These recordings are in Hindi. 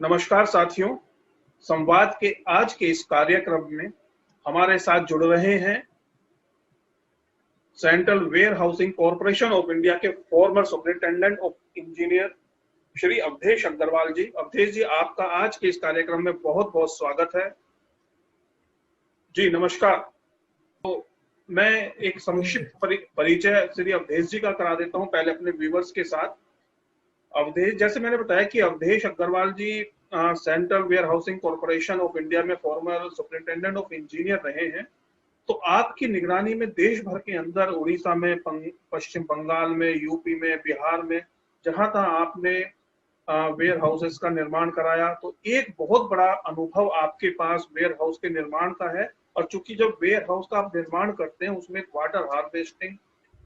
नमस्कार साथियों, संवाद के आज के इस कार्यक्रम में हमारे साथ जुड़ रहे हैं central warehousing corporation of India के former superintendent of engineer Shri Awadhesh Agarwal ji. Awadhesh ji, आपका आज के इस कार्यक्रम में बहुत बहुत स्वागत है। जी नमस्कार। तो मैं एक संक्षिप्त परिचय श्री अवधेश जी का करा देता हूं पहले अपने व्यूवर्स के साथ। अवधेश, जैसे मैंने बताया कि Awadhesh Agarwal ji central warehousing corporation of India में फॉर्मर सुपरिटेंडेंट ऑफ इंजीनियर रहे हैं। तो आपकी निगरानी में देश भर के अंदर उड़ीसा में, पश्चिम बंगाल में, यूपी में, बिहार में, जहां तक आपने वेयर हाउसेस का निर्माण कराया, तो एक बहुत बड़ा अनुभव आपके पास वेयर हाउस के निर्माण का है। और चूंकि जब वेयर हाउस का आप निर्माण करते हैं उसमें वाटर हार्वेस्टिंग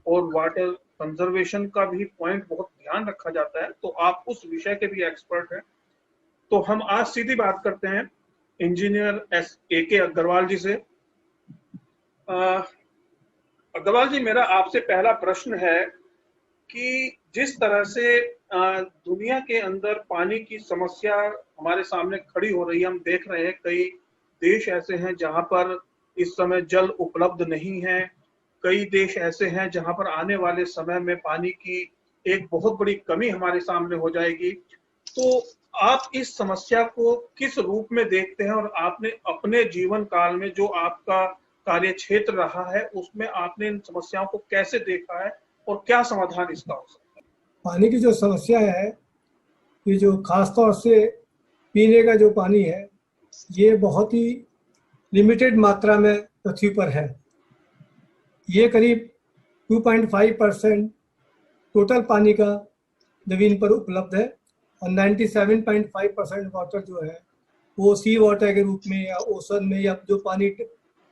और वाटर कंजर्वेशन का भी पॉइंट बहुत ध्यान रखा जाता है, तो आप उस विषय के भी एक्सपर्ट हैं। तो हम आज सीधी बात करते हैं इंजीनियर AK अग्रवाल जी से। अग्रवाल जी, मेरा आपसे पहला प्रश्न है कि जिस तरह से दुनिया के अंदर पानी की समस्या हमारे सामने खड़ी हो रही है, हम देख रहे हैं कई देश ऐसे हैं जहां पर इस समय जल उपलब्ध नहीं है, कई देश ऐसे हैं जहां पर आने वाले समय में पानी की एक बहुत बड़ी कमी हमारे सामने हो जाएगी। तो आप इस समस्या को किस रूप में देखते हैं और आपने अपने जीवन काल में जो आपका कार्य क्षेत्र रहा है उसमें आपने इन समस्याओं को कैसे देखा है और क्या समाधान इसका हो सकता है? पानी की जो समस्या है, ये जो खासतौर से पीने का जो पानी है, ये बहुत ही लिमिटेड मात्रा में पृथ्वी पर है। ये करीब 2.5% टोटल पानी का जमीन पर उपलब्ध है और 97.5% वाटर जो है वो सी वाटर के रूप में या ओशन में या जो पानी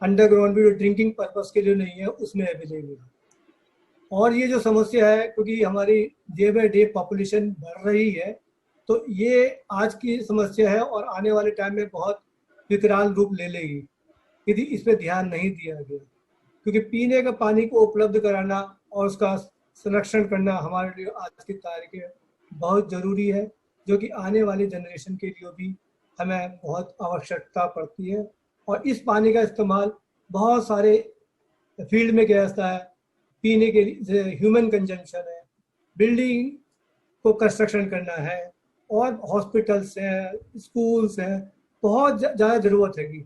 अंडरग्राउंड भी जो ड्रिंकिंग पर्पस के लिए नहीं है उसमें अवेलेबल है। और ये जो समस्या है, क्योंकि हमारी डे बाय डे पॉपुलेशन बढ़ रही है, तो ये आज की समस्या है और आने वाले टाइम में बहुत विकराल रूप ले लेगी यदि इस पर ध्यान नहीं दिया गया। क्योंकि पीने का पानी को उपलब्ध कराना और उसका संरक्षण करना हमारे लिए आज की तारीख में बहुत ज़रूरी है, जो कि आने वाली जनरेशन के लिए भी हमें बहुत आवश्यकता पड़ती है। और इस पानी का इस्तेमाल बहुत सारे फील्ड में किया जाता है। पीने के लिए ह्यूमन कंजम्पशन है, बिल्डिंग को कंस्ट्रक्शन करना है, और हॉस्पिटल्स हैं, स्कूल्स हैं, बहुत ज़्यादा ज़रूरत है।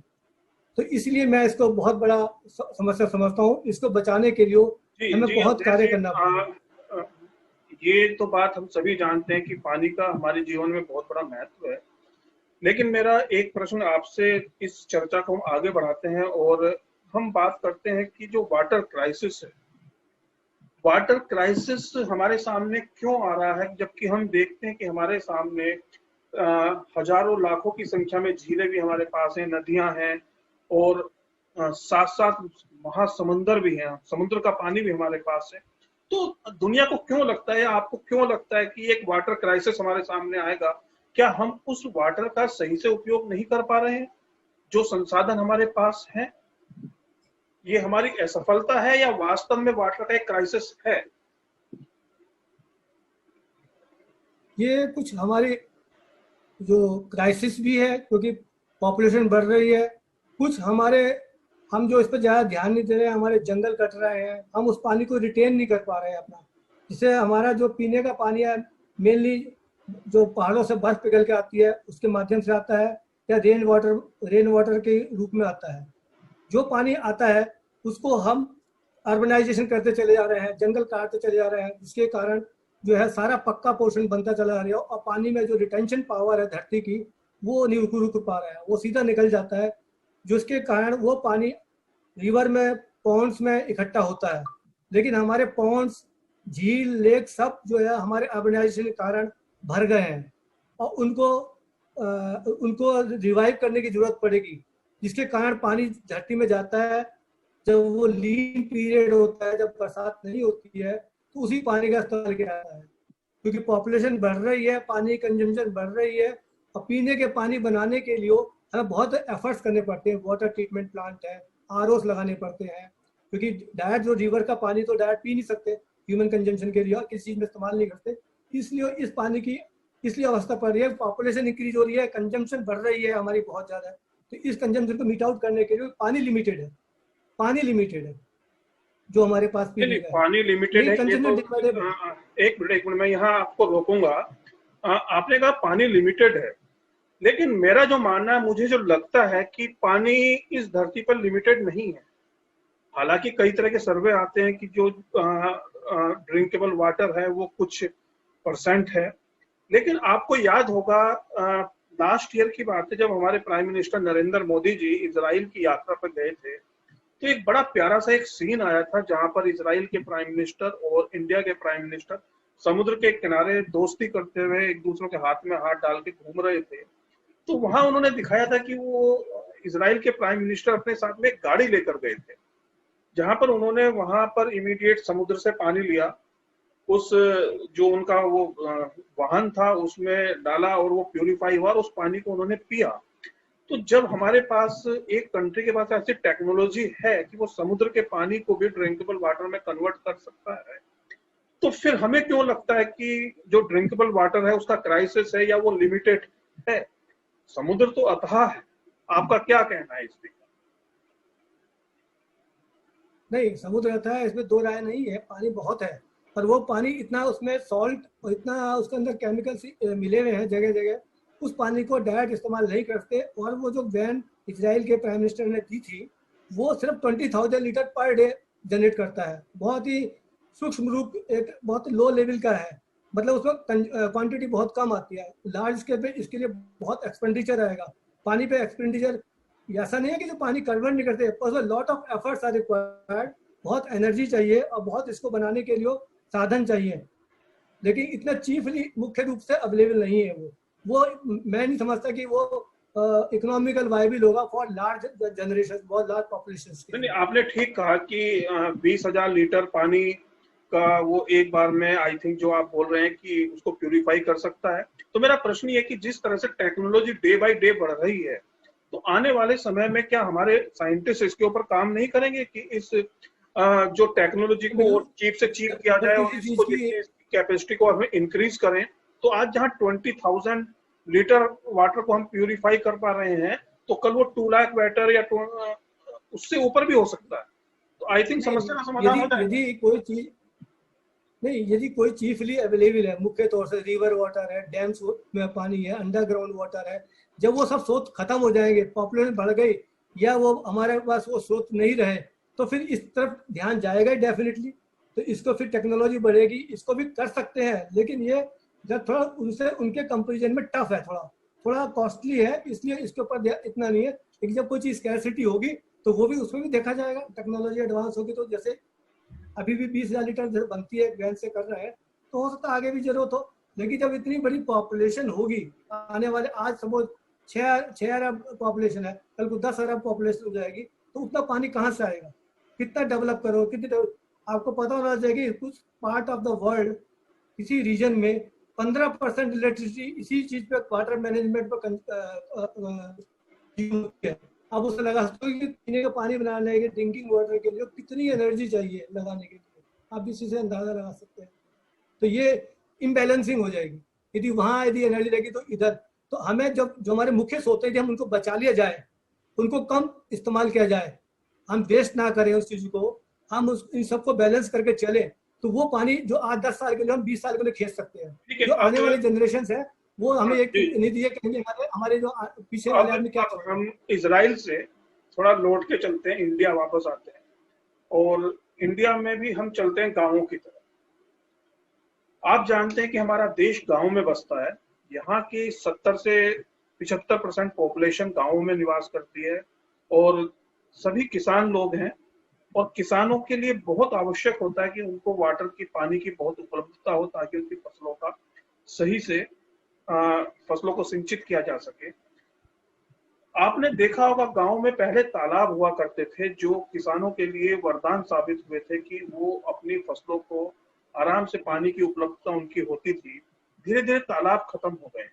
तो इसलिए मैं इसको बहुत बड़ा समस्या समझता हूँ। इसको बचाने के लिए हमें बहुत कार्य करना पड़ेगा। ये तो बात हम सभी जानते हैं कि पानी का हमारे जीवन में बहुत बड़ा महत्व है, लेकिन मेरा एक प्रश्न आपसे, इस चर्चा को हम आगे बढ़ाते हैं और हम बात करते हैं कि जो वाटर क्राइसिस है, वाटर क्राइसिस हमारे सामने क्यों आ रहा है, जबकि हम देखते हैं कि हमारे सामने हजारों लाखों की संख्या में झीलें भी हमारे पास हैं, नदियां हैं और साथ साथ महासमुंदर भी हैं, समुद्र का पानी भी हमारे पास है। तो दुनिया को क्यों लगता है, आपको क्यों लगता है कि एक वाटर क्राइसिस हमारे सामने आएगा? क्या हम उस वाटर का सही से उपयोग नहीं कर पा रहे हैं? जो संसाधन हमारे पास हैं, ये हमारी असफलता है या वास्तव में वाटर का एक क्राइसिस है? ये कुछ हमारी जो क्राइसिस भी है, क्योंकि पॉपुलेशन बढ़ रही है। कुछ हम जो इस पर ज़्यादा ध्यान नहीं दे रहे हैं, हमारे जंगल कट रहे हैं, हम उस पानी को रिटेन नहीं कर पा रहे हैं अपना। जिससे हमारा जो पीने का पानी है, मेनली जो पहाड़ों से बर्फ पिघल के आती है उसके माध्यम से आता है, या रेन वाटर के रूप में आता है। जो पानी आता है उसको हम अर्बनाइजेशन करते चले जा रहे हैं, जंगल काटते चले जा रहे हैं, जिसके कारण जो है सारा पक्का पोर्शन बनता चला जा रहा है और पानी में जो रिटेंशन पावर है धरती की, वो नहीं रुक पा रहा है, वो सीधा निकल जाता है, जिसके कारण वो पानी रिवर में, पॉन्ड्स में इकट्ठा होता है। लेकिन हमारे पॉन्ड्स, झील, लेक सब जो है हमारे अर्बनाइजेशन के कारण भर गए हैं और उनको रिवाइव करने की जरूरत पड़ेगी, जिसके कारण पानी धरती में जाता है। जब वो लीन पीरियड होता है, जब बरसात नहीं होती है, तो उसी पानी का इस्तेमाल किया जाता है। क्योंकि पॉपुलेशन बढ़ रही है, पानी कंजम्पशन बढ़ रही है, और पीने के पानी बनाने के लिए हमें बहुत एफर्ट्स करने पड़ते हैं। वाटर ट्रीटमेंट प्लांट है, ROs लगाने पड़ते हैं, क्योंकि डायरेक्ट जो रिवर का पानी तो डायरेक्ट पी नहीं सकते ह्यूमन कंजम्पशन के लिए, और किसी चीज़ में इस्तेमाल नहीं करते। इसलिए इस पानी की इसलिए अवस्था पड़ रही है, पॉपुलेशन इंक्रीज हो रही है, कंजम्पशन बढ़ रही है हमारी बहुत ज़्यादा। तो इस कंजम्पशन को मीट आउट करने के लिए पानी लिमिटेड है, पानी लिमिटेड है जो हमारे पास नहीं पीने नहीं, का है, पानी लिमिटेड नहीं है ये तो। Consumption dividable. एक मिनट मैं यहाँ आपको रोकूंगा। आपने कहा पानी लिमिटेड है, लेकिन मेरा जो मानना है, मुझे जो लगता है कि पानी इस धरती पर लिमिटेड नहीं है। हालांकि कई तरह के सर्वे आते हैं कि जो ड्रिंकेबल वाटर है वो कुछ परसेंट है, लेकिन आपको याद होगा लास्ट ईयर की बात है जब हमारे prime minister Narendra Modi ji Israel की यात्रा पर गए थे, तो एक बड़ा प्यारा सा एक सीन आया था जहां पर इजराइल के प्राइम मिनिस्टर और इंडिया के प्राइम मिनिस्टर समुद्र के किनारे दोस्ती करते हुए एक दूसरे के हाथ में हाथ डाल के घूम रहे थे। तो वहां उन्होंने दिखाया था कि वो इजराइल के प्राइम मिनिस्टर अपने साथ में एक गाड़ी लेकर गए थे, जहां पर उन्होंने वहां पर इमीडिएट समुद्र से पानी लिया, उस जो उनका वो वाहन था उसमें डाला और वो प्यूरिफाई हुआ और उस पानी को उन्होंने पिया। तो जब हमारे पास एक कंट्री के पास ऐसी टेक्नोलॉजी है कि वो समुद्र के पानी को भी ड्रिंकेबल वाटर में कन्वर्ट कर सकता है, तो फिर हमें क्यों लगता है कि जो ड्रिंकेबल वाटर है उसका क्राइसिस है या वो लिमिटेड है? समुद्र तो अथाह है। आपका क्या कहना है इस पे? नहीं, समुद्र रहता है, इसमें दो राय नहीं है, पानी बहुत है, पर वो पानी इतना उसमें सॉल्ट और इतना उसके अंदर केमिकल्स मिले हुए हैं जगह जगह, उस पानी को डायरेक्ट इस्तेमाल नहीं करते। और वो जो वैन इजराइल के प्राइम मिनिस्टर ने दी थी, वो सिर्फ 20,000 लीटर पर डे जनरेट करता है, बहुत ही सूक्ष्म रूप, एक बहुत लो लेवल का है, मतलब उसमें क्वांटिटी बहुत कम आती है। लार्ज स्केल पे इसके लिए बहुत एक्सपेंडिचर आएगा, पानी पे एक्सपेंडिचर ऐसा नहीं है कि जो पानी कन्वर्ट नहीं करते, lot of efforts are required, बहुत एनर्जी चाहिए और बहुत इसको बनाने के लिए साधन चाहिए, लेकिन इतना चीफली मुख्य रूप से अवेलेबल नहीं है वो मैं नहीं समझता कि वो इकोनॉमिकल वायबल होगा फॉर लार्ज जनरेशन, बहुत लार्ज पॉपुलेशन के लिए। आपने ठीक कहा कि 20,000 लीटर पानी का वो एक बार में, आई थिंक जो आप बोल रहे हैं कि उसको प्यूरिफाई कर सकता है। तो मेरा प्रश्न ये कि जिस तरह से टेक्नोलॉजी डे बाय डे बढ़ रही है, तो आने वाले समय में क्या हमारे साइंटिस्ट इसके ऊपर काम नहीं करेंगे कि इस जो टेक्नोलॉजी को और चीप से चीप किया जाए और इसको कैपेसिटी को हमें इंक्रीज करें? तो आज जहां 20,000 लीटर वाटर को हम प्यूरिफाई कर पा रहे हैं, तो कल वो 2 लाख वाटर या उससे ऊपर भी हो सकता है। तो आई थिंक समस्या का समाधान होता है। यदि कोई चीज नहीं, यदि कोई चीफली अवेलेबल है, मुख्य तौर से रिवर वाटर है, डैम्स में पानी है, अंडरग्राउंड वाटर है, जब वो सब स्रोत खत्म हो जाएंगे, पॉपुलेशन बढ़ गई या वो हमारे पास वो स्रोत नहीं रहे, तो फिर इस तरफ ध्यान जाएगा डेफिनेटली। तो इसको फिर टेक्नोलॉजी बढ़ेगी, इसको भी कर सकते हैं, लेकिन ये जब थोड़ा उनसे उनके कंपेरिजन में टफ है, थोड़ा कॉस्टली है, इसलिए इसके ऊपर इतना नहीं है। लेकिन जब कोई चीज़ स्कैरसिटी होगी तो वो भी उसमें भी देखा जाएगा, टेक्नोलॉजी एडवांस होगी तो जैसे अभी भी 20,000 लीटर बनती है, वैन से कर रहे हैं, तो हो सकता है आगे भी जरूरत हो। लेकिन जब इतनी बड़ी पॉपुलेशन होगी आने वाले, आज सपोज 6 अरब पॉपुलेशन है, कल को 10 अरब पॉपुलेशन हो जाएगी, तो उतना पानी कहाँ से आएगा? कितना डेवलप करो, आपको पता होना चाहिए कि कुछ पार्ट ऑफ द वर्ल्ड, किसी रीजन में 15% इलेक्ट्रिसिटी इसी चीज पे, वाटर मैनेजमेंट पे है। आप उसे लगा सकते हो कि पीने का पानी बनाने के, ड्रिंकिंग वाटर के लिए कितनी एनर्जी चाहिए लगाने के लिए, आप इसी से अंदाजा लगा सकते हैं। तो ये इम्बैलेंसिंग हो जाएगी, यदि वहाँ यदि एनर्जी लगी तो इधर। तो हमें जो हमारे मुख्य स्रोत हैं, हम उनको बचा लिया जाए, उनको कम इस्तेमाल किया जाए, हम वेस्ट ना करें उस चीज को, हम इन सबको बैलेंस करके चले, तो वो पानी जो आज 10 साल के लिए, हम 20 साल के लिए खींच सकते हैं। जो आने वाले जनरेशन है वो हमें एक नहीं दिए कहेंगे, हमारे जो पीछे वाले आदमी क्या। हम इजराइल से थोड़ा लौट के चलते हैं, इंडिया वापस आते हैं, और इंडिया में भी हम चलते हैं गांवों की तरफ। आप जानते हैं कि हमारा देश गांव में बसता है। यहाँ की 70 से 75% पॉपुलेशन गांवों में निवास करती है और सभी किसान लोग हैं। और किसानों के लिए बहुत आवश्यक होता है कि उनको वाटर की, पानी की बहुत उपलब्धता हो, ताकि उनकी फसलों का सही से फसलों को सिंचित किया जा सके। आपने देखा होगा गांव में पहले तालाब हुआ करते थे जो किसानों के लिए वरदान साबित हुए थे कि वो अपनी फसलों को आराम से, पानी की उपलब्धता उनकी होती थी। धीरे धीरे तालाब खत्म हो गए।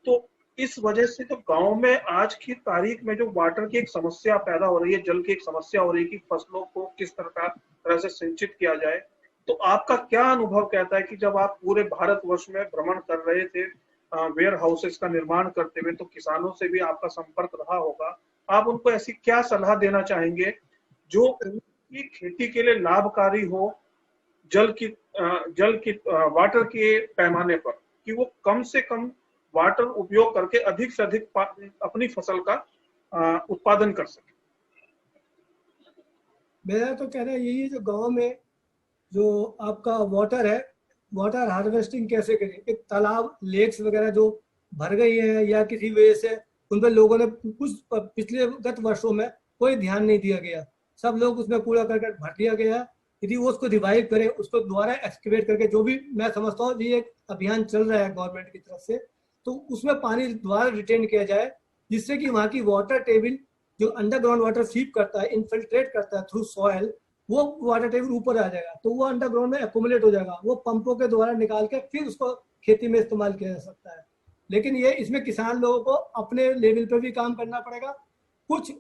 तो इस वजह से तो गांव में आज की तारीख में जो वाटर की एक समस्या पैदा हो रही है, जल की एक समस्या हो रही है कि फसलों को किस तरह से सिंचित किया जाए, तो आपका क्या अनुभव कहता है कि जब आप पूरे भारतवर्ष में भ्रमण कर रहे थे, वेयर हाउसेस का निर्माण करते हुए, तो किसानों से भी आपका संपर्क रहा होगा, आप उनको ऐसी क्या सलाह देना चाहेंगे जो उनकी खेती के लिए लाभकारी हो, जल की वाटर के पैमाने पर, कि वो कम से कम वाटर उपयोग करके अधिक से अधिक अपनी फसल का उत्पादन कर सके? मेरा तो कहना यही है, जो गांव में जो आपका वाटर है, वाटर हार्वेस्टिंग कैसे करें। एक तालाब, लेक्स वगैरह जो भर गई है या किसी वजह से उन पर लोगों ने कुछ पिछले गत वर्षों में कोई ध्यान नहीं दिया गया, सब लोग उसमें कूड़ा करकट भर दिया गया। यदि वो उसको रिवाइव करें, उसको दोबारा एक्सकेवेट करके, जो भी मैं समझता हूँ ये एक अभियान चल रहा है गवर्नमेंट की तरफ से, तो उसमें पानी दोबारा रिटेन किया जाए, जिससे कि वहाँ की वाटर टेबल जो अंडरग्राउंड वाटर सीप करता है, इन्फिल्ट्रेट करता है थ्रू सॉयल, वो वाटर टेबल ऊपर आ जाएगा, तो वो अंडरग्राउंड में एक्यूमुलेट हो जाएगा, वो पंपों के द्वारा निकाल के फिर उसको खेती में इस्तेमाल किया जा सकता है। लेकिन ये इसमें किसान लोगों को अपने लेवल पर भी काम करना पड़ेगा। कुछ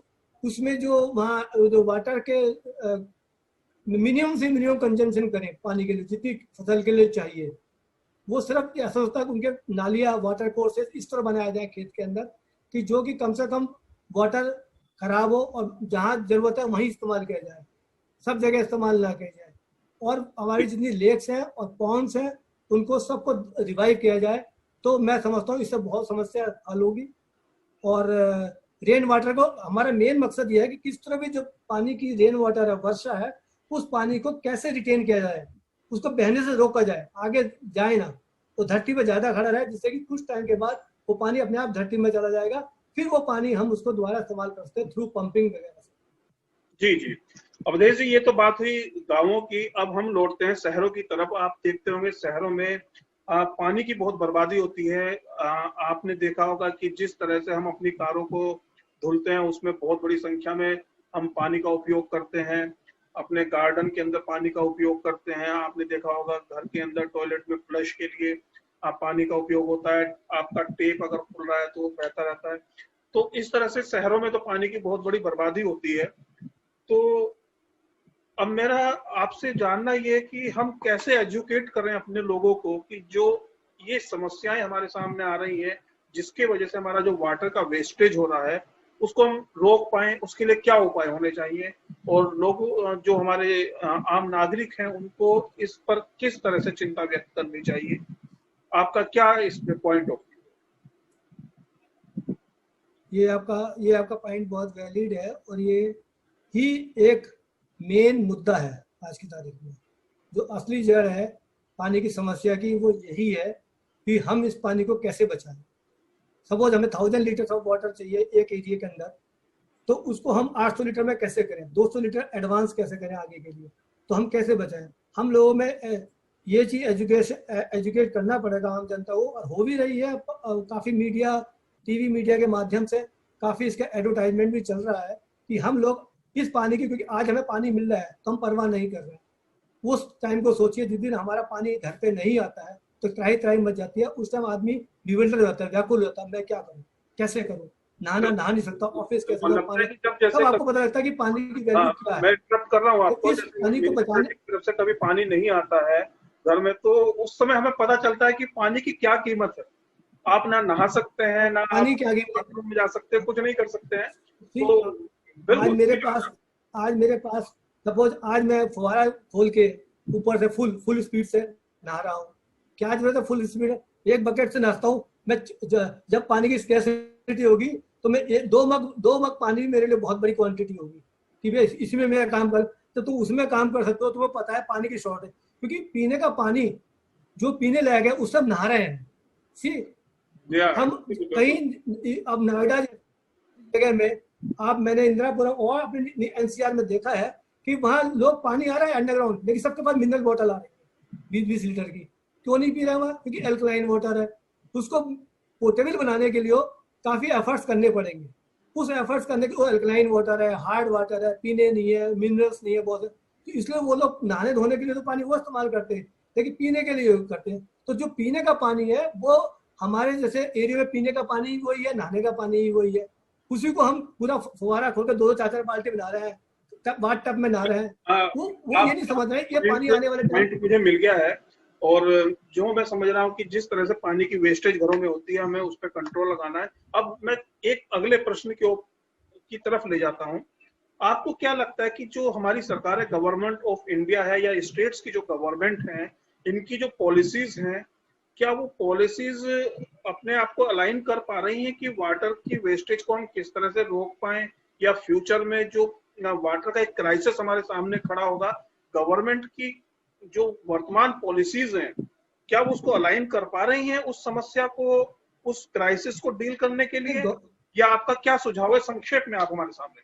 उसमें जो वहाँ जो वाटर के मिनिमम से मिनिमम कंजम्पशन करें पानी के लिए, जितनी फसल के लिए चाहिए, वो सिर्फ ऐसा होता है कि उनके नालियाँ, वाटर कोर्सेज इस तरह बनाया जाए खेत के अंदर कि जो कि कम से कम वाटर खराब हो और जहाँ जरूरत है वहीं इस्तेमाल किया जाए, सब जगह इस्तेमाल ना किया जाए। और हमारी जितनी लेक्स हैं और पॉन्ड्स हैं उनको सबको रिवाइव किया जाए, तो मैं समझता हूँ इससे बहुत समस्या हल होगी। और रेन वाटर को, हमारा मेन मकसद ये है कि किस तरह भी जो पानी की रेन वाटर है, वर्षा है, उस पानी को कैसे रिटेन किया जाए, उसको बहने से रोका जाए, आगे जाए ना, तो धरती पर ज्यादा खड़ा रहे, जिससे कि कुछ टाइम के बाद वो पानी अपने आप धरती में चला जाएगा, फिर वो पानी हम उसको दोबारा इस्तेमाल कर सकते हैं थ्रू पंपिंग वगैरह से। जी जी, अवधेश जी, ये तो बात हुई गांवों की। अब हम लौटते हैं शहरों की तरफ। आप देखते होंगे शहरों में पानी की बहुत बर्बादी होती है। आपने देखा होगा कि जिस तरह से हम अपनी कारों को धुलते हैं, उसमें बहुत बड़ी संख्या में हम पानी का उपयोग करते हैं। अपने गार्डन के अंदर पानी का उपयोग करते हैं। आपने देखा होगा घर के अंदर टॉयलेट में फ्लश के लिए पानी का उपयोग होता है। आपका टेप अगर खुल रहा है तो वो बहता रहता है। तो इस तरह से शहरों में तो पानी की बहुत बड़ी बर्बादी होती है। तो अब मेरा आपसे जानना ये है कि हम कैसे एजुकेट करें अपने लोगों को कि जो ये समस्याएं हमारे सामने आ रही हैं, जिसके वजह से हमारा जो वाटर का वेस्टेज हो रहा है, उसको हम रोक पाए, उसके लिए क्या उपाय होने चाहिए, और लोग जो हमारे आम नागरिक हैं उनको इस पर किस तरह से चिंता व्यक्त करनी चाहिए? आपका क्या इसमें पॉइंट ऑफ व्यू? ये आपका पॉइंट बहुत वैलिड है, और ये ही एक मेन मुद्दा है आज की तारीख में। जो असली जड़ है पानी की समस्या की, वो यही है कि हम इस पानी को कैसे बचाएं। सपोज हमें 1000 लीटर ऑफ वाटर चाहिए एक एरिया के अंदर, तो उसको हम 800 लीटर में कैसे करें, 200 लीटर एडवांस कैसे करें आगे के लिए, तो हम कैसे बचाएं। हम लोगों में ये चीज एजुकेट करना पड़ेगा आम जनता को, और हो भी रही है। काफी मीडिया, टीवी मीडिया के माध्यम से काफी इसका एडवर्टाइजमेंट भी चल रहा है कि हम लोग इस पानी की, क्योंकि आज हमें पानी मिल रहा है तो हम परवाह नहीं कर रहे हैं। उस टाइम को सोचिए जिस दिन हमारा पानी घर पे नहीं आता है तो त्राही त्राही मच जाती है। उस टाइम आदमी बिविल्डर हो जाता है, व्याकुल हो जाता है, मैं क्या करूँ, कैसे करूँ, नहा नहीं सकता, ऑफिस कैसे जाऊँ, पानी। तब आपको पता लगता है कि पानी की वैल्यू क्या है। मैं इंटरप्ट कर रहा हूँ आपको। इस पानी को बचाने की तरफ से कभी पानी नहीं आता है घर में, तो उस समय हमें पता चलता है कि पानी की क्या कीमत है। आप ना नहा सकते हैं, ना पानी क्या बाथरूम में जा सकते हैं, कुछ नहीं कर सकते हैं। तो आज मेरे पास सपोज आज मैं फुहारा खोल के ऊपर से फुल स्पीड से नहा रहा हूँ, क्या जरूरत है फुल स्पीड, एक बकेट से नहाता हूँ मैं। जब पानी की स्कैर्सिटी होगी तो मैं दो मग पानी मेरे लिए बहुत बड़ी क्वांटिटी होगी कि भाई इसी में मेरा काम कर, तो तुम उसमें काम कर सकते हो। तुम्हें पता है पानी की शॉर्ट है, क्योंकि पीने का पानी जो पीने लायक है उस सब नहा रहे हैं। सी हम कहीं अब नोएडा जगह में आप, मैंने इंदिरापुरम और अपने एनसीआर में देखा है कि वहाँ लोग पानी आ रहा है अंडरग्राउंड, लेकिन सबके पास मिनरल बोतल आ रही है 20-20 लीटर की। क्यों नहीं पी रहे वहाँ? क्योंकि एल्कलाइन वाटर है। उसको पोर्टेबल बनाने के लिए काफी एफर्ट्स करने पड़ेंगे। उस एफर्ट्स करने के, वो एल्कलाइन वाटर है, हार्ड वाटर है, पीने नहीं है, मिनरल्स नहीं है बहुत है, तो इसलिए वो लोग नहाने धोने के लिए तो पानी वो इस्तेमाल करते हैं, लेकिन पीने के लिए करते हैं। तो जो पीने का पानी है वो हमारे जैसे एरिया में पीने का पानी वही है, नहाने का पानी ही वही है। उसी को हम पूरा फुहारा खोल कर 2-4 बाल्टी बना रहे हैं, बाथ टब में नहा रहे हैं, वो ये नहीं समझ रहे ये पानी आने वाले पॉइंट मुझे मिल गया है। और जो मैं समझ रहा हूँ कि जिस तरह से पानी की वेस्टेज घरों में होती है, हमें उस पर कंट्रोल लगाना है। अब मैं एक अगले प्रश्न की तरफ ले जाता हूँ। आपको क्या लगता है कि जो हमारी सरकार है, गवर्नमेंट ऑफ इंडिया है या स्टेट्स की जो गवर्नमेंट है, इनकी जो पॉलिसीज हैं, क्या वो पॉलिसीज अपने आप को अलाइन कर पा रही हैं कि वाटर की वेस्टेज को हम किस तरह से रोक पाए, या फ्यूचर में जो वाटर का एक क्राइसिस हमारे सामने खड़ा होगा, गवर्नमेंट की जो वर्तमान पॉलिसीज हैं, क्या वो उसको अलाइन कर पा रही हैं उस समस्या को, उस क्राइसिस को डील करने के लिए, या आपका क्या सुझाव है? संक्षेप में आप हमारे सामने।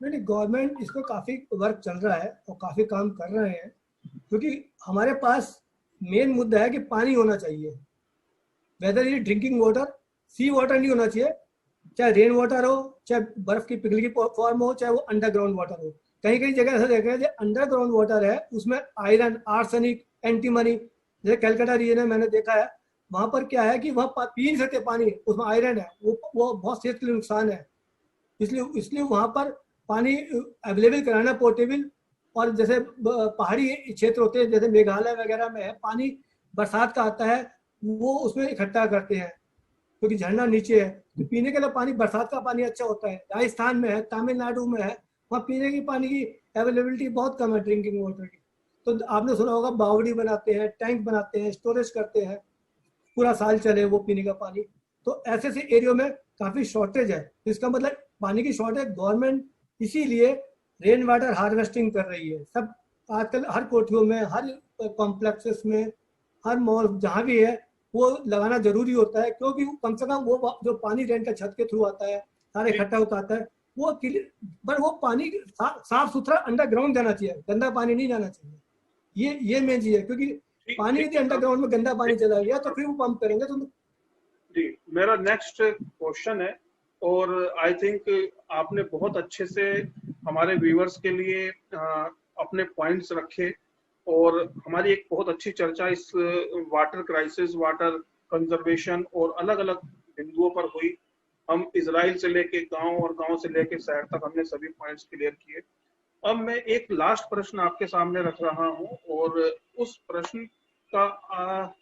नहीं, गवर्नमेंट इस पर काफ़ी वर्क चल रहा है और काफ़ी काम कर रहे हैं, क्योंकि हमारे पास मेन मुद्दा है कि पानी होना चाहिए। वेदर ये ड्रिंकिंग वाटर, सी वाटर नहीं होना चाहिए, चाहे रेन वाटर हो, चाहे बर्फ की पिघली की फॉर्म हो, चाहे वो अंडरग्राउंड वाटर हो। कहीं कहीं जगह ऐसा देखा है जो अंडरग्राउंड वाटर है उसमें आयरन, आर्सेनिक, एंटीमनी, जैसे कैलकाटा रीजन है मैंने देखा है, वहाँ पर क्या है कि वहाँ पी नहीं सकते पानी, उसमें आयरन है, वो बहुत सेहत के लिए नुकसान है। इसलिए वहाँ पर पानी अवेलेबल कराना पोर्टेबल। और जैसे पहाड़ी क्षेत्र होते हैं जैसे मेघालय वगैरह में है, पानी बरसात का आता है वो उसमें इकट्ठा करते हैं क्योंकि झरना नीचे है, तो पीने के लिए पानी बरसात का पानी अच्छा होता है। राजस्थान में है, तमिलनाडु में है, वहाँ पीने की पानी की अवेलेबिलिटी बहुत कम है ड्रिंकिंग वाटर की। तो आपने सुना होगा बावड़ी बनाते हैं, टैंक बनाते हैं, स्टोरेज करते हैं, पूरा साल चले वो पीने का पानी। तो ऐसे ऐसे एरियो में काफ़ी शॉर्टेज है। तो इसका मतलब पानी की शॉर्टेज, गवर्नमेंट इसीलिए रेन वाटर हार्वेस्टिंग कर रही है। सब आजकल हर कोठियों में, हर कॉम्प्लेक्सेस में, हर मॉल जहाँ भी है वो लगाना जरूरी होता है, क्योंकि कम से कम वो जो पानी रेन का छत के थ्रू आता है, सारे इकट्ठा होता आता है, वो पर वो पानी साफ सुथरा अंडरग्राउंड जाना चाहिए, गंदा पानी नहीं जाना चाहिए। ये मेन चीज है, क्योंकि पानी यदि अंडरग्राउंड में गंदा पानी चला गया तो फिर वो पंप करेंगे तो। जी, मेरा नेक्स्ट क्वेश्चन है, और आई थिंक आपने बहुत अच्छे से हमारे व्यूअर्स के लिए अपने पॉइंट्स रखे, और हमारी एक बहुत अच्छी चर्चा इस वाटर क्राइसिस, वाटर कंजर्वेशन और अलग अलग बिंदुओं पर हुई। हम इजराइल से लेके गांव और गांव से लेके शहर तक हमने सभी पॉइंट्स क्लियर किए। अब मैं एक लास्ट प्रश्न आपके सामने रख रहा हूं, और उस प्रश्न का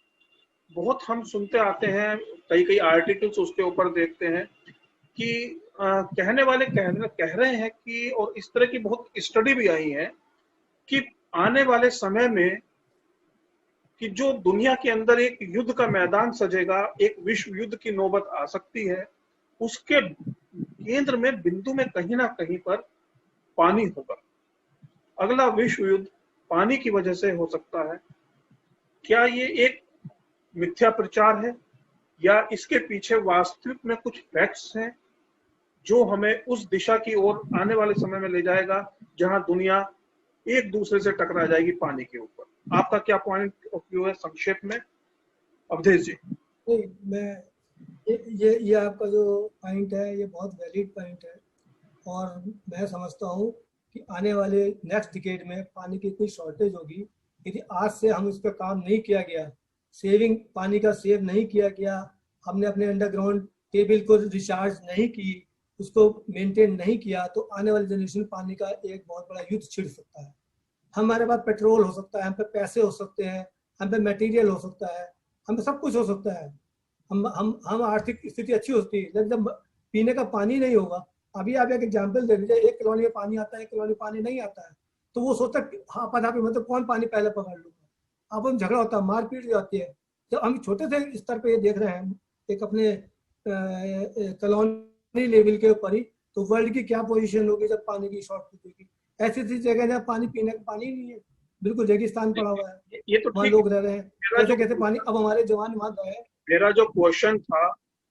बहुत हम सुनते आते हैं, कई आर्टिकल्स उसके ऊपर देखते हैं कि कहने वाले कह रहे हैं कि, और इस तरह की बहुत स्टडी भी आई है कि आने वाले समय में कि जो दुनिया के अंदर एक युद्ध का मैदान सजेगा, एक विश्व युद्ध की नौबत आ सकती है, उसके केंद्र में, बिंदु में कहीं ना कहीं पर पानी होगा। अगला विश्व युद्ध पानी की वजह से हो सकता है। क्या ये एक मिथ्या प्रचार है, या इसके पीछे वास्तविक में कुछ फैक्ट्स हैं जो हमें उस दिशा की ओर आने वाले समय में ले जाएगा जहां दुनिया एक दूसरे से टकरा जाएगी पानी के ऊपर? आपका क्या पॉइंट ऑफ व्यू है संक्षेप में, अवधेश जी? नहीं, मैं ये आपका जो पॉइंट है ये बहुत वैलिड पॉइंट है, और मैं समझता हूँ कि आने वाले नेक्स्ट डिकेड में पानी की इतनी शॉर्टेज होगी, यदि आज से हम इस पर काम नहीं किया गया, सेविंग पानी का सेव नहीं किया गया, हमने अपने अंडरग्राउंड टेबल को रिचार्ज नहीं की, उसको मेंटेन नहीं किया, तो आने वाली जनरेशन पानी का एक बहुत बड़ा युद्ध छिड़ सकता है। हमारे पास पेट्रोल हो सकता है, हम पे पैसे हो सकते हैं, हम पे मटेरियल हो सकता है, हम पे सब कुछ हो सकता है, हम आर्थिक स्थिति अच्छी होती है, लेकिन जब पीने का पानी नहीं होगा। अभी आप एक एग्जाम्पल दे दीजिए, 1 कॉलोनी में पानी आता है, 1 कॉलोनी पानी नहीं आता है, तो वो सोचता है हाँ पता मतलब कौन पानी पहले पकड़ लूंगा, अब हम झगड़ा होता है, मारपीट जाती है। जब हम छोटे से स्तर पे ये देख रहे हैं, एक अपने कॉलोनी लेवल के ऊपर ही, तो वर्ल्ड की क्या पोजीशन होगी जब पानी की शॉर्टेज होगी। ऐसी ऐसी जगह जहाँ पानी पीने का पानी नहीं है, बिल्कुल रेगिस्तान पड़ा हुआ है, ये तो वहाँ लोग रह रहे हैं, कैसे कैसे पानी। अब हमारे जवान वहाँ गए। मेरा जो क्वेश्चन था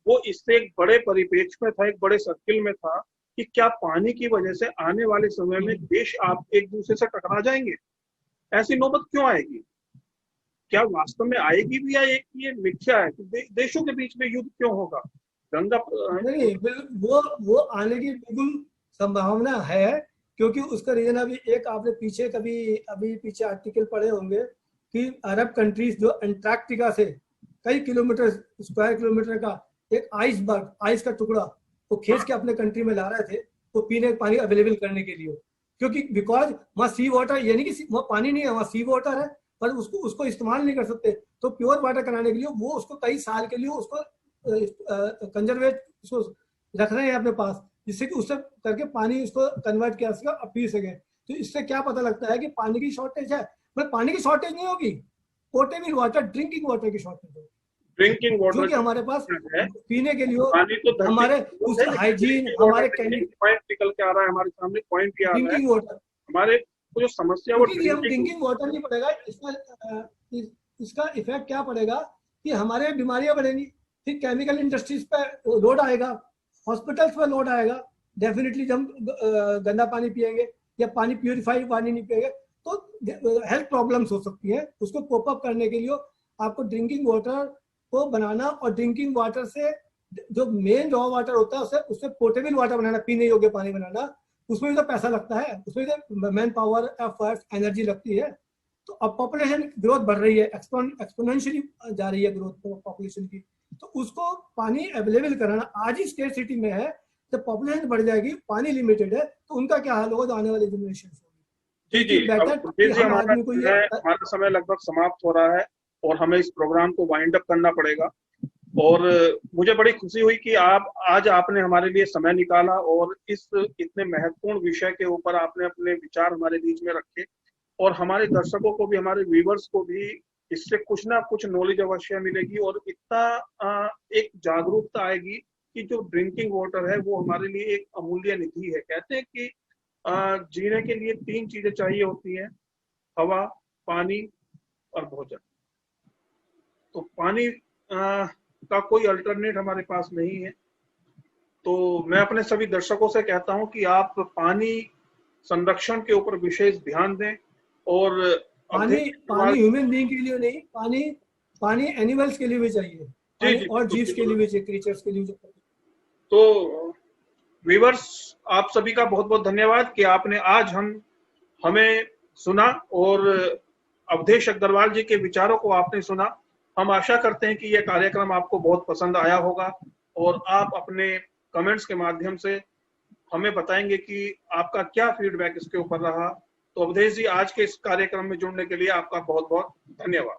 वो इससे एक बड़े परिप्रेक्ष्य में था, एक बड़े सर्किल में था कि क्या पानी की वजह से आने वाले समय में देश आप एक दूसरे से टकरा जाएंगे? ऐसी नौबत क्यों आएगी? क्या वास्तव में आएगी भी, या एक ये मिथ्या है कि देशों के बीच में युद्ध क्यों होगा? गंगा नहीं, वो आने की बिल्कुल संभावना है, क्योंकि उसका रीजन आपने पीछे आर्टिकल पढ़े होंगे कि अरब कंट्रीज जो अंटार्कटिका से कई किलोमीटर, स्क्वायर किलोमीटर का एक आइस का टुकड़ा वो खींच के अपने कंट्री में ला रहे थे, वो पीने का पानी अवेलेबल करने के लिए, क्योंकि बिकॉज वहाँ सी वाटर, यानी कि वहाँ पानी नहीं है, वहाँ सी वाटर है, पर उसको उसको इस्तेमाल नहीं कर सकते। तो प्योर वाटर कराने के लिए वो उसको कई साल के लिए उसको कंजर्वेट उसको रख रहे हैं अपने पास, जिससे कि उससे करके पानी उसको कन्वर्ट किया सके और पी सके। तो इससे क्या पता लगता है कि पानी की शॉर्टेज है, पर पानी की शॉर्टेज नहीं होगी, पोर्टेबल वाटर, ड्रिंकिंग वाटर की शॉर्टेज होगी, ड्रिंकिंग वाटर जो कि हमारे पास है, पीने के लिए, पानी तो धरती हमारे उस है, हाइजीन, हमारे पॉइंट निकल के आ रहा है हमारे सामने, पॉइंट भी आ रहा है ड्रिंकिंग वाटर, हमारे को जो समस्या, वो क्योंकि हम ड्रिंकिंग वाटर नहीं पड़ेगा, इसका इफेक्ट क्या पड़ेगा कि हमारे बीमारियां बढ़ेंगी, फिर केमिकल इंडस्ट्रीज पे लोड आएगा, हॉस्पिटल्स पे लोड आएगा, डेफिनेटली जब गंदा पानी पिएंगे या पानी प्यूरिफाइड पानी नहीं पिएंगे तो हेल्थ प्रॉब्लम्स हो सकती है। उसको कोप अप करने के लिए आपको ड्रिंकिंग वाटर को बनाना, और ड्रिंकिंग वाटर से जो मेन रॉ वाटर होता है उससे पोर्टेबल वाटर बनाना, पीने योग्य पानी बनाना, उसमें भी तो पैसा लगता है, उसमें तो मैन पावर, एफर्ट, एनर्जी लगती है। तो अब पॉपुलेशन ग्रोथ बढ़ रही है, एक्सपोनेंशियली जा रही है ग्रोथ पॉपुलेशन की, तो उसको पानी अवेलेबल कराना आज ही स्टेट सिटी में है, जब पॉपुलेशन बढ़ जाएगी, पानी लिमिटेड है, तो उनका क्या हाल होगा जो आने वाली जनरेशन होगी। जी जी, हमारा समय लगभग समाप्त हो रहा है और हमें इस प्रोग्राम को वाइंड अप करना पड़ेगा। और मुझे बड़ी खुशी हुई कि आज आपने हमारे लिए समय निकाला और इस इतने महत्वपूर्ण विषय के ऊपर आपने अपने विचार हमारे बीच में रखे, और हमारे दर्शकों को भी, हमारे व्यूवर्स को भी इससे कुछ ना कुछ नॉलेज अवश्य मिलेगी, और इतना एक जागरूकता आएगी कि जो ड्रिंकिंग वाटर है वो हमारे लिए एक अमूल्य निधि है। कहते हैं कि जीने के लिए 3 चीजें चाहिए होती हैं, हवा, पानी और भोजन। तो पानी का कोई अल्टरनेट हमारे पास नहीं है। तो मैं अपने सभी दर्शकों से कहता हूं कि आप पानी संरक्षण के ऊपर विशेष ध्यान दें, और पानी ह्यूमन बीइंग के लिए नहीं, पानी एनिमल्स के लिए भी चाहिए, जी, और जीव्स के लिए भी चाहिए, क्रीचर्स के लिए भी। तो व्यूअर्स, आप सभी का बहुत बहुत धन्यवाद कि आपने आज हमें सुना और अवधेश अग्रवाल जी के विचारों को आपने सुना। हम आशा करते हैं कि यह कार्यक्रम आपको बहुत पसंद आया होगा, और आप अपने कमेंट्स के माध्यम से हमें बताएंगे कि आपका क्या फीडबैक इसके ऊपर रहा। तो अवधेश जी, आज के इस कार्यक्रम में जुड़ने के लिए आपका बहुत बहुत धन्यवाद।